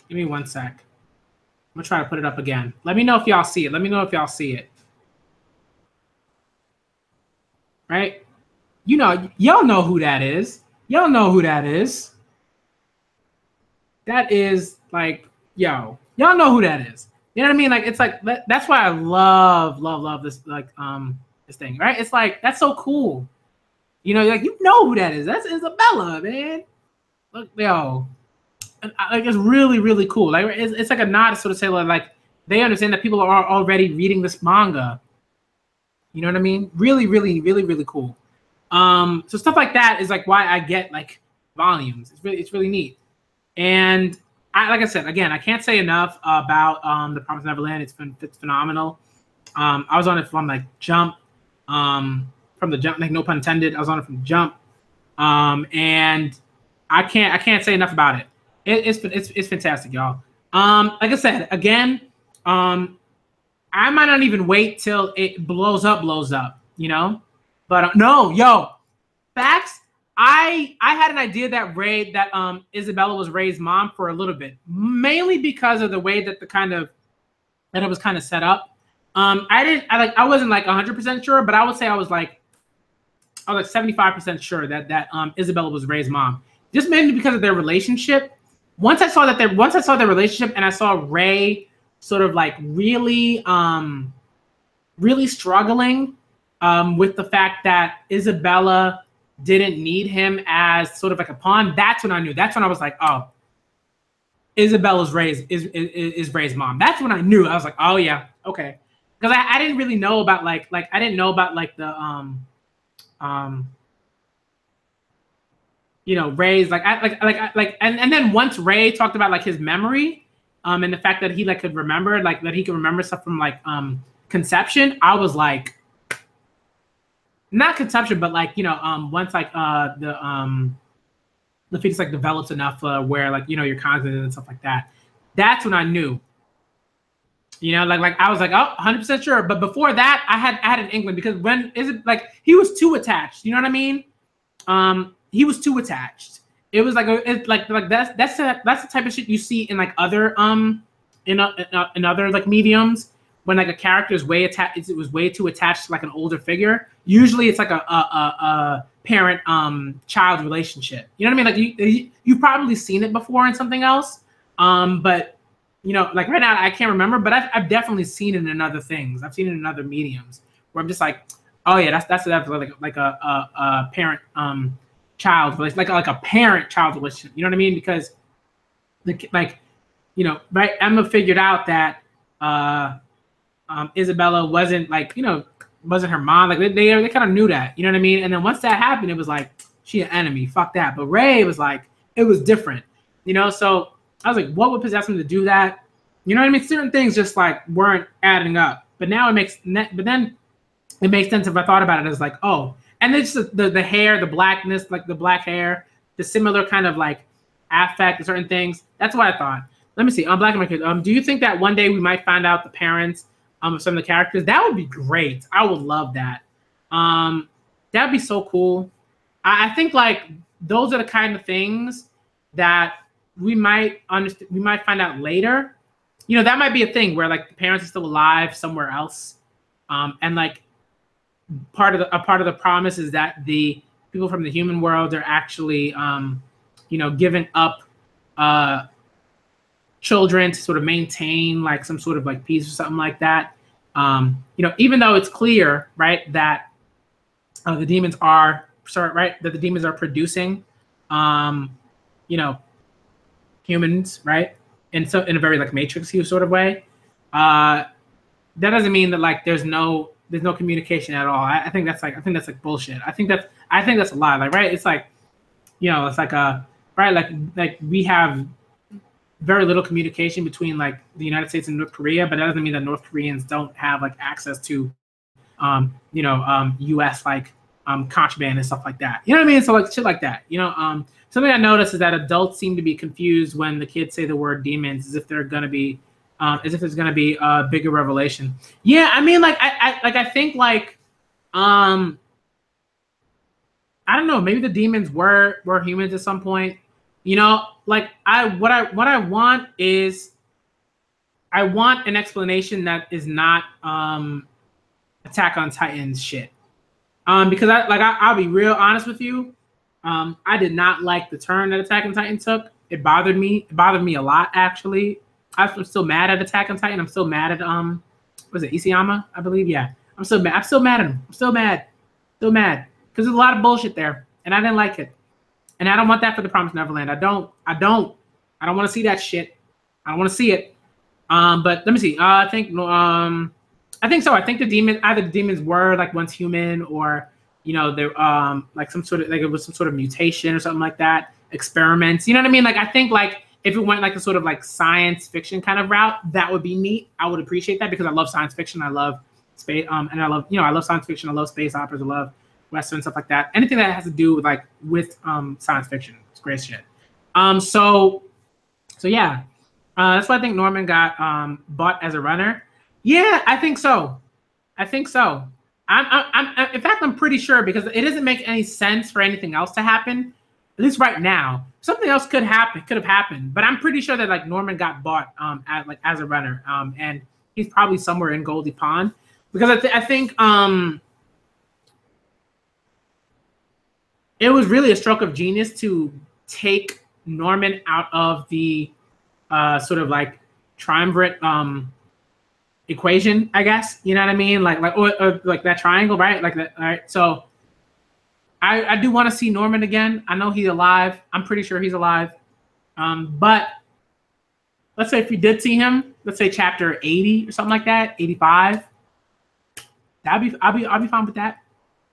Give me 1 sec. I'm gonna try to put it up again. Let me know if y'all see it. Right? You know, y'all know who that is. That is like, y'all know who that is. You know what I mean? Like, it's like that's why I love this like this thing, right? It's like that's so cool. You know, like you know who that is. That's Isabella, man. Look, yo. Like it's really cool. Like it's like a nod to sort of say like they understand that people are already reading this manga. You know what I mean? Really cool. So stuff like that is like why I get like volumes. It's really neat. And like I said, again, I can't say enough about the Promised Neverland. It's phenomenal. I was on it from like jump, from the jump, like no pun intended. I was on it from jump, and I can't say enough about it. It's fantastic, y'all. Like I said, again, I might not even wait till it blows up, you know. But no, yo, facts. I had an idea that Isabella was Ray's mom for a little bit, mainly because of the way that that it was kind of set up. I wasn't like 100% sure, but I would say I was like 75% sure that Isabella was Ray's mom, just mainly because of their relationship. Once I saw their relationship, and I saw Ray sort of like really struggling with the fact that Isabella didn't need him as sort of like a pawn. That's when I knew. That's when I was like, oh, Isabella's is Ray's mom. That's when I knew. I was like, oh yeah, okay, because I didn't really know about like I didn't know about like the you know, Ray's and then once Ray talked about like his memory and the fact that he like could remember like that he could remember stuff from like conception, I was like, not conception, but like, you know, once like the fetus like develops enough where like, you know, you're cognitive and stuff like that, that's when I knew. You know, like I was like, oh, 100% sure. But before that, I had an inkling, because when is it like he was too attached? You know what I mean? He was too attached. It was like that's the type of shit you see in like other in other like mediums, when like a character is way attached. It was way too attached to like an older figure. Usually, it's like a parent child relationship. You know what I mean? Like you've probably seen it before in something else. But you know, like right now I can't remember, but I've definitely seen it in other things. I've seen it in other mediums where I'm just like, oh yeah, that's like a parent child, like a parent child relationship. You know what I mean? Because like, you know, right? Emma figured out that Isabella wasn't like, you know, wasn't her mom. Like they kind of knew that. You know what I mean? And then once that happened, it was like, she an enemy. Fuck that. But Ray was like, it was different. You know, so I was like, what would possess him to do that? You know what I mean? Certain things just like weren't adding up. But now but then it makes sense if I thought about it as like, oh, and then just the hair, the blackness, like the black hair, the similar kind of like affect to certain things. That's what I thought. Let me see. Black and White. Do you think that one day we might find out the parents of some of the characters? That would be great. I would love that. That'd be so cool. I think like those are the kind of things that we might understand. We might find out later. You know, that might be a thing where like the parents are still alive somewhere else, and like part of the promise is that the people from the human world are actually, you know, giving up children to sort of maintain like some sort of like peace or something like that. You know, even though it's clear, right, that the demons are producing, you know, humans, right? And so in a very like Matrix-y sort of way. That doesn't mean that like there's no communication at all. I think that's like bullshit. I think that's a lie. Like, right? It's like, you know, it's like like we have very little communication between like the United States and North Korea, but that doesn't mean that North Koreans don't have like access to you know, US like contraband and stuff like that. You know what I mean? So like shit like that. You know, something I noticed is that adults seem to be confused when the kids say the word demons, as if they're gonna be as if there's gonna be a bigger revelation. Yeah, I mean, like I think like I don't know, maybe the demons were humans at some point. You know, like what I want is, I want an explanation that is not Attack on Titans shit. Because I'll be real honest with you. I did not like the turn that Attack on Titan took. It bothered me. It bothered me a lot, actually. I'm still mad at Attack on Titan. I'm still mad at was it Isayama? I believe, yeah. I'm still mad. I'm still mad at him. I'm still mad. Still mad. Because there's a lot of bullshit there, and I didn't like it. And I don't want that for the Promised Neverland. I don't want to see that shit. I don't want to see it. But let me see. I think so. I think either the demons were like once human, or you know, they're like some sort of, like it was some sort of mutation or something like that. Experiments. You know what I mean? Like I think like if it went like a sort of like science fiction kind of route, that would be neat. I would appreciate that, because I love science fiction. I love space. And I love, you know, I love science fiction. I love space operas. I love Western stuff like that. Anything that has to do with science fiction. It's great shit. So yeah, that's why I think Norman got bought as a runner. Yeah, I think so. In fact, I'm pretty sure because it doesn't make any sense for anything else to happen. At least right now, something else could have happened. But I'm pretty sure that like Norman got bought as a runner, and he's probably somewhere in Goldie Pond because I think it was really a stroke of genius to take Norman out of the sort of like triumvirate equation, I guess. You know what I mean? Or like that triangle, right? Like that. All right. So I do want to see Norman again. I know he's alive. I'm pretty sure he's alive. But let's say if we did see him, let's say chapter 80 or something like that, 85. I'll be fine with that.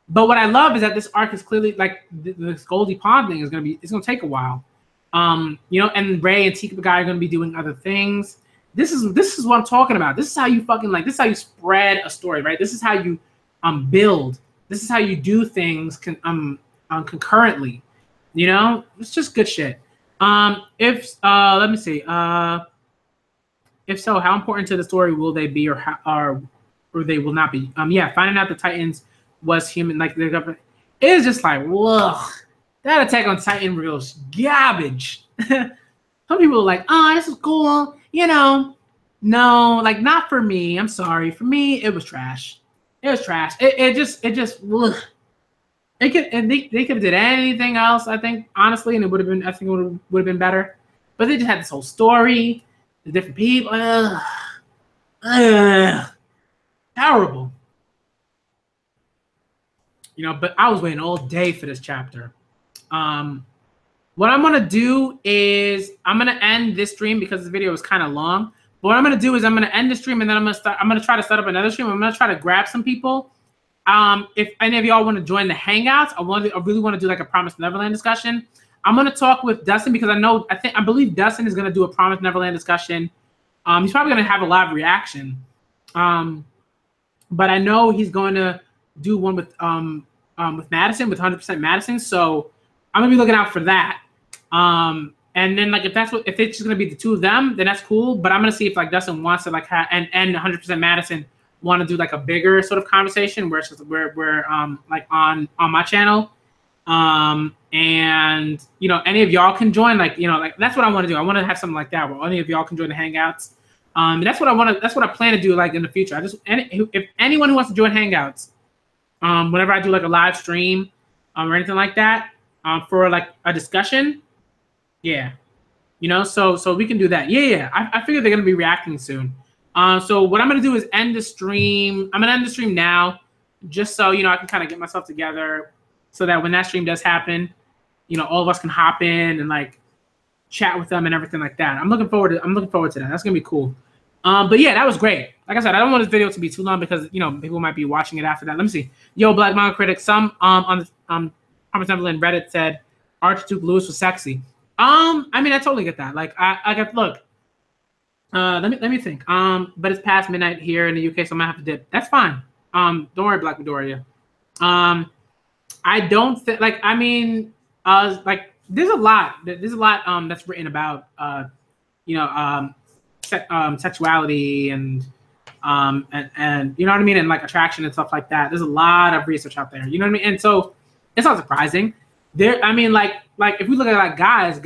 But what I love is that this arc is clearly like this Goldie Pond thing is it's gonna take a while. You know, and Ray and Tika Guy are gonna be doing other things. This is what I'm talking about. This is how you this is how you spread a story, right? This is how you build. This is how you do things concurrently. You know, it's just good shit. Let me see. If so, how important to the story will they be, or they will not be? Yeah, finding out the Titans was human, like the government. It is just like, whoa, that Attack on Titan reel's garbage. Some people are like, oh, this is cool, you know. No, like not for me. I'm sorry. For me, it was trash. It was trash. It just. Ugh. They could have did anything else, I think, honestly, and it would have been. I think it would have been better. But they just had this whole story, the different people. Terrible. You know, but I was waiting all day for this chapter. What I'm gonna do is I'm gonna end this stream because this video is kind of long. But what I'm gonna do is I'm gonna end the stream and then I'm gonna try to set up another stream. I'm gonna try to grab some people. If any of y'all want to join the Hangouts, I really want to do like a Promised Neverland discussion. I'm gonna talk with Dustin because I believe Dustin is gonna do a Promised Neverland discussion. He's probably gonna have a live reaction. But I know he's going to do one with Madison, with 100% Madison. So I'm gonna be looking out for that. And then like if it's just gonna be the two of them, then that's cool. But I'm gonna see if like Dustin wants to like and 100% Madison want to do like a bigger sort of conversation where it's just we're like on my channel. And you know, any of y'all can join, like, you know, like that's what I want to do. I want to have something like that where any of y'all can join the Hangouts. That's what I plan to do like in the future. If anyone who wants to join Hangouts, whenever I do like a live stream or anything like that, for like a discussion, yeah, you know, so we can do that. Yeah. I figure they're gonna be reacting soon. So what I'm gonna do is end the stream. I'm gonna end the stream now, just so you know I can kind of get myself together, so that when that stream does happen, you know, all of us can hop in and like chat with them and everything like that. I'm looking forward to that. That's gonna be cool. But yeah, that was great. Like I said, I don't want this video to be too long because, you know, people might be watching it after that. Let me see. Yo, Black Manga Critic. Some on the Promised Neverland Reddit said Archduke Lewis was sexy. I mean, I totally get that. Like, I got look. Let me think. But it's past midnight here in the UK, so I'm gonna have to dip. That's fine. Don't worry, Black Midoriya. I don't think like I mean, like there's a lot that's written about you know sexuality and you know what I mean, and like attraction and stuff like that. There's a lot of research out there. You know what I mean, and so it's not surprising. There, I mean, like if we look at like guys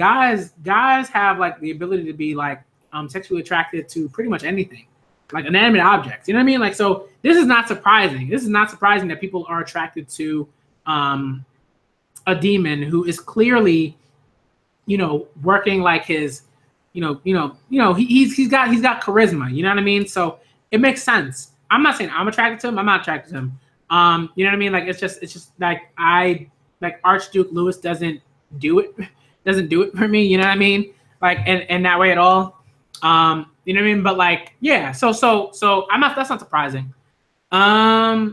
have like the ability to be like sexually attracted to pretty much anything, like inanimate objects. You know what I mean? Like, so this is not surprising. This is not surprising that people are attracted to a demon who is clearly, you know, working like his, he's got charisma. You know what I mean? So it makes sense. I'm not saying I'm attracted to him. I'm not attracted to him. You know what I mean? Like it's just like Archduke Lewis doesn't do it for me. You know what I mean? Like in that way at all. You know what I mean? But like, yeah. So that's not surprising. Yeah.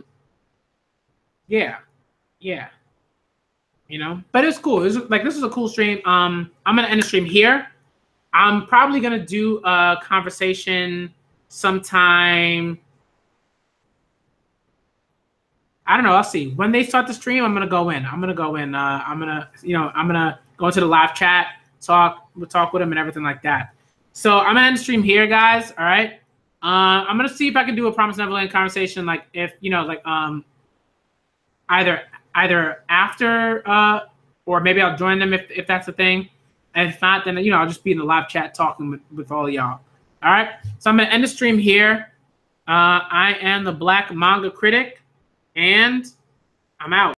You know, but it's cool. It's like this is a cool stream. I'm gonna end the stream here. I'm probably gonna do a conversation sometime I don't know. I'll see. When they start the stream, I'm gonna go in. I'm gonna go in. I'm gonna go into the live chat, we'll talk with them and everything like that. So I'm gonna end the stream here, guys. All right. I'm gonna see if I can do a Promised Neverland conversation, like if either after or maybe I'll join them if that's the thing. And if not, then I'll just be in the live chat talking with all of y'all. All right. So I'm gonna end the stream here. I am the Black Manga Critic, and I'm out.